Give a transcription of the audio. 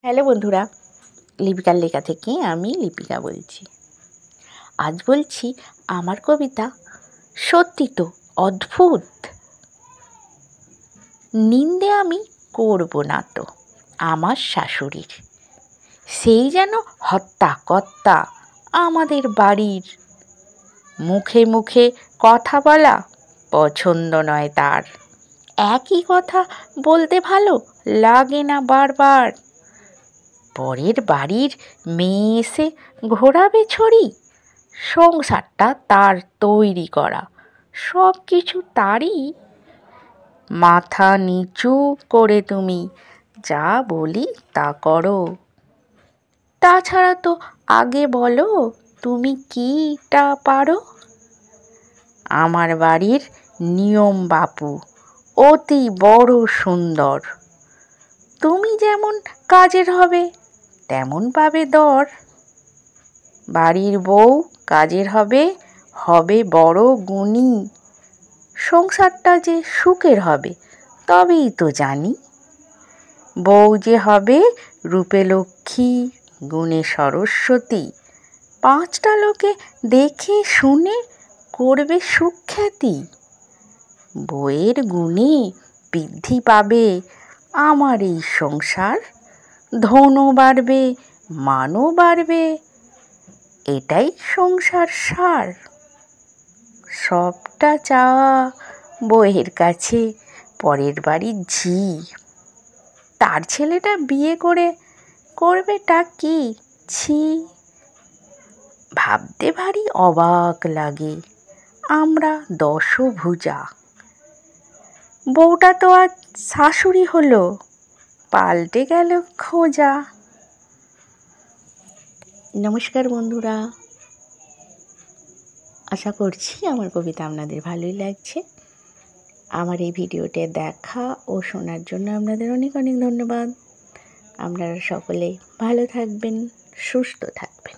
Hello বন্ধুরা, লিপিকার লেখা থেকে আমি লিপিকা বলছি। আজ বলছি আমার কবিতা সত্যি তো অদ্ভুত। নিন্দে আমি করব না তো আমার শাশুড়ির, সেই যেন হত্যাকর্তা আমাদের বাড়ির। মুখে মুখে কথা বলা পছন্দ নয় তার, একই কথা বলতে ভালো লাগে না বারবার। পরের বাড়ির মেয়ে এসে ঘোরাবে ছড়ি, সংসারটা তার তৈরি করা, সব কিছু তারই। মাথা নিচু করে তুমি যা বলি তা করো, তাছাড়া তো আগে বলো তুমি কিটা পারো। আমার বাড়ির নিয়ম বাপু অতি বড় সুন্দর, তুমি যেমন কাজের হবে তেমন পাবে দর। বাড়ির বউ কাজের হবে, হবে বড় গুণী, সংসারটা যে সুখের হবে তবেই তো জানি। বউ যে হবে রূপে লক্ষ্মী, গুণে সরস্বতী, পাঁচটা লোকে দেখে শুনে করবে সুখ্যাতি। বউয়ের গুণে বৃদ্ধি পাবে আমার এই সংসার, ধনও বাড়বে মানও বাড়বে, এটাই সংসার সার। সবটা চাওয়া বউয়ের কাছে পরের বাড়ির ঝি, তার ছেলেটা বিয়ে করে করবেটা কি ছি। ভাবতে ভারী অবাক লাগে আমরা দশভুজা, বউটা তো আজ শাশুড়ি হলো, পাল্টে গেল খোঁজা। নমস্কার বন্ধুরা, আশা করছি আমার কবিতা আপনাদের ভালোই লাগছে। আমার এই ভিডিওটা দেখা ও শোনার জন্য আপনাদের অনেক অনেক ধন্যবাদ। আপনারা সকলে ভালো থাকবেন, সুস্থ থাকবেন।